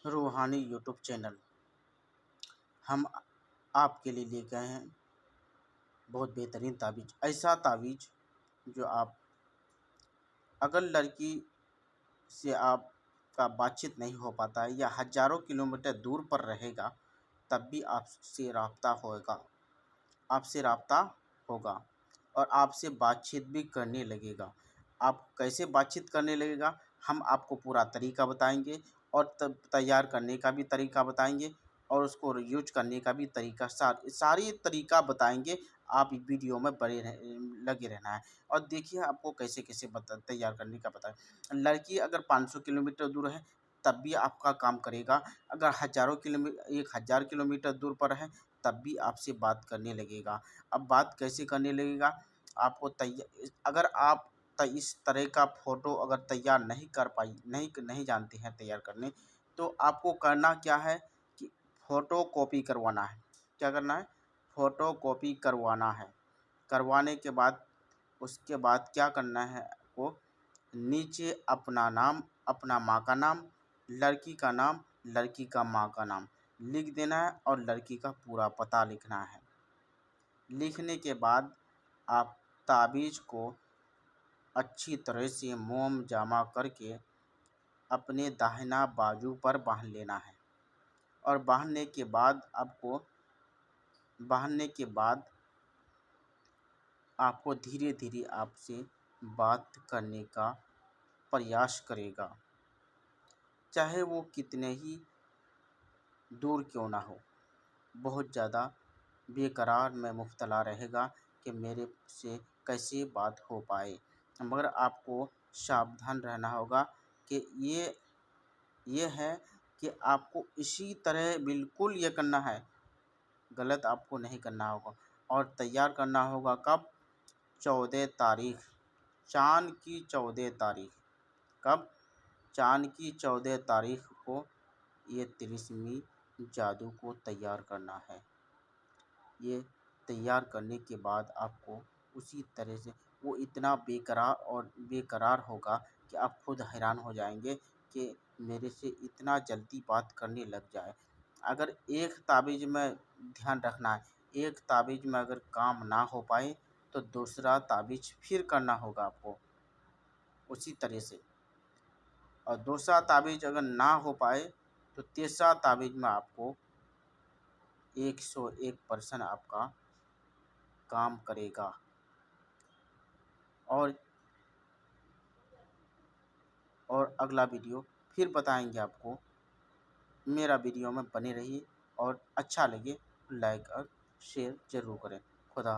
روحانی YouTube channel ہم آپ کے لیے لے کے آئے ہیں بہت بہترین تعویذ، ایسا تعویذ جو آپ اگر لڑکی سے آپ کا بات چیت نہیں ہو پاتا ہے یا ہزاروں کلومیٹر دور پر رہے گا تب بھی آپ سے رابطہ ہوگا اور آپ سے بات چیت بھی کرنے لگے گا۔ آپ کیسے بات چیت کرنے لگے گا ہم آپ کو پورا طریقہ بتائیں گے اور تیار کرنے کا بھی طریقہ بتائیں گے اور اس کو یوز کرنے کا بھی طریقہ ساری طریقہ بتائیں گے۔ آپ ویڈیو میں لگے رہنا ہے اور دیکھیے آپ کو کیسے تیار کرنے کا بتائیں۔ لڑکی اگر 500 کلومیٹر دور ہے تب بھی آپ کا کام کرے گا، اگر 1000 کلومیٹر دور پر ہے تب بھی آپ سے بات کرنے لگے گا۔ اب بات کیسے کرنے لگے گا آپ کو اگر آپ اس طرح کا فوٹو اگر تیار نہیں جانتے ہیں تیار کرنے تو آپ کو کرنا کیا ہے کہ فوٹو کاپی کروانا ہے۔ کیا کرنا ہے؟ فوٹو کاپی کروانا ہے۔ کروانے کے بعد اس کے بعد کیا کرنا ہے آپ کو نیچے اپنا نام، اپنا ماں کا نام، لڑکی کا نام، لڑکی کا ماں کا نام لکھ دینا ہے اور لڑکی کا پورا پتہ لکھنا ہے۔ لکھنے کے بعد آپ تعویذ کو اچھی طرح سے موم جامع کر کے اپنے داہنا بازو پر باندھ لینا ہے اور باندھنے کے بعد آپ کو دھیرے دھیرے آپ سے بات کرنے کا پریاس کرے گا، چاہے وہ کتنے ہی دور کیوں نہ ہو۔ بہت زیادہ بے قرار میں مبتلا رہے گا کہ میرے سے کیسے بات ہو پائے، مگر آپ کو ساودھان رہنا ہوگا کہ یہ ہے کہ آپ کو اسی طرح بالکل یہ کرنا ہے، غلط آپ کو نہیں کرنا ہوگا۔ اور تیار کرنا ہوگا کب؟ 14 تاریخ، چاند کی 14 تاریخ۔ کب؟ چاند کی 14 تاریخ کو یہ تلسمی جادو کو تیار کرنا ہے۔ یہ تیار کرنے کے بعد آپ کو اسی طرح سے وہ اتنا بے قرار ہوگا کہ آپ خود حیران ہو جائیں گے کہ میرے سے اتنا جلدی بات کرنے لگ جائے۔ اگر ایک تعویذ میں دھیان رکھنا ہے، ایک تعویذ میں اگر کام نہ ہو پائے تو دوسرا تعویذ پھر کرنا ہوگا آپ کو اسی طرح سے، اور دوسرا تعویذ اگر نہ ہو پائے تو تیسرا تعویذ میں آپ کو 101% آپ کا کام کرے گا۔ اور اگلا ویڈیو پھر بتائیں گے آپ کو۔ میرا ویڈیو میں بنے رہیے اور اچھا لگے لائک اور شیئر ضرور کریں۔ خدا